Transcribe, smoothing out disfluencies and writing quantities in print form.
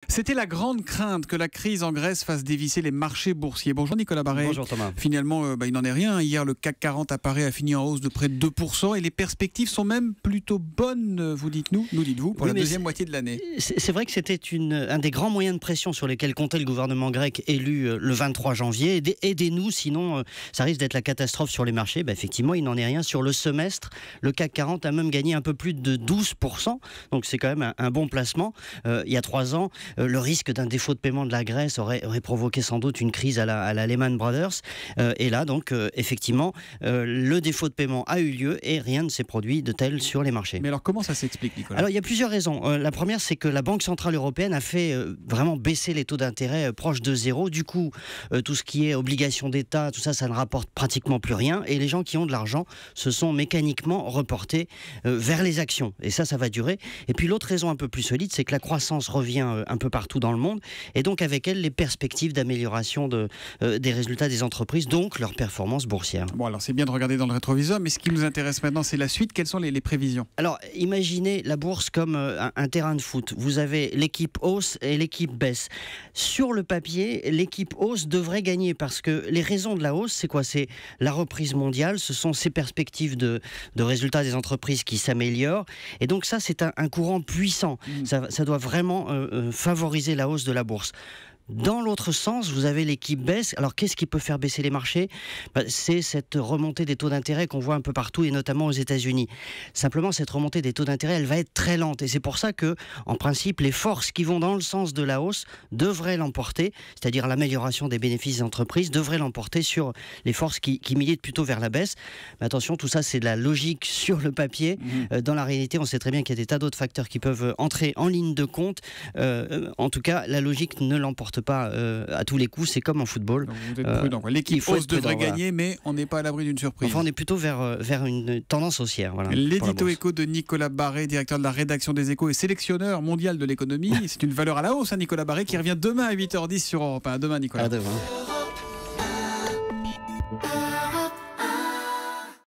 C'était la grande crainte que la crise en Grèce fasse dévisser les marchés boursiers. Bonjour Nicolas Barret. Bonjour Thomas. Finalement, il n'en est rien. Hier, le CAC 40 à Paris a fini en hausse de près de 2% et les perspectives sont même plutôt bonnes, vous dites-nous, nous dites-vous, pour la deuxième moitié de l'année. C'est vrai que c'était un des grands moyens de pression sur lesquels comptait le gouvernement grec élu le 23 janvier. Aidez-nous, sinon ça risque d'être la catastrophe sur les marchés. Effectivement, il n'en est rien. Sur le semestre, le CAC 40 a même gagné un peu plus de 12%. Donc c'est quand même un bon placement. Il y a 3 ans, le risque d'un défaut de paiement de la Grèce aurait provoqué sans doute une crise à la Lehman Brothers. Et là, donc, effectivement, le défaut de paiement a eu lieu et rien ne s'est produit de tel sur les marchés. Mais alors, comment ça s'explique, Nicolas ? Alors, il y a plusieurs raisons. La première, c'est que la Banque Centrale Européenne a fait vraiment baisser les taux d'intérêt proches de zéro. Du coup, tout ce qui est obligation d'État, tout ça, ça ne rapporte pratiquement plus rien. Et les gens qui ont de l'argent se sont mécaniquement reportés vers les actions. Et ça va durer. Et puis, l'autre raison un peu plus solide, c'est que la croissance revient un peu partout dans le monde, et donc avec elle les perspectives d'amélioration des résultats des entreprises, donc leur performance boursière. Bon, alors c'est bien de regarder dans le rétroviseur, mais ce qui nous intéresse maintenant, c'est la suite. Quelles sont les prévisions ? Alors, imaginez la bourse comme un terrain de foot. Vous avez l'équipe hausse et l'équipe baisse. Sur le papier, l'équipe hausse devrait gagner, parce que les raisons de la hausse, c'est quoi ? C'est la reprise mondiale, ce sont ces perspectives de résultats des entreprises qui s'améliorent, et donc ça, c'est un courant puissant. Ça doit vraiment favoriser la hausse de la bourse. Dans l'autre sens, vous avez l'équipe baisse. Alors, qu'est-ce qui peut faire baisser les marchés ? C'est cette remontée des taux d'intérêt qu'on voit un peu partout, et notamment aux États-Unis. Simplement, cette remontée des taux d'intérêt, elle va être très lente. Et c'est pour ça que, en principe, les forces qui vont dans le sens de la hausse devraient l'emporter, c'est-à-dire l'amélioration des bénéfices des entreprises, devraient l'emporter sur les forces qui militent plutôt vers la baisse. Mais attention, tout ça, c'est de la logique sur le papier. Dans la réalité, on sait très bien qu'il y a des tas d'autres facteurs qui peuvent entrer en ligne de compte. En tout cas, la logique ne l'emporte pas à tous les coups, c'est comme en football. Donc vous êtes prudent. L'équipe hausse devrait gagner, mais on n'est pas à l'abri d'une surprise. Enfin, on est plutôt vers une tendance haussière. Voilà, l'édito éco de Nicolas Barret, directeur de la rédaction des Échos et sélectionneur mondial de l'économie. C'est une valeur à la hausse, Nicolas Barret, qui revient demain à 8h10 sur Europe 1. À demain, Nicolas. À demain.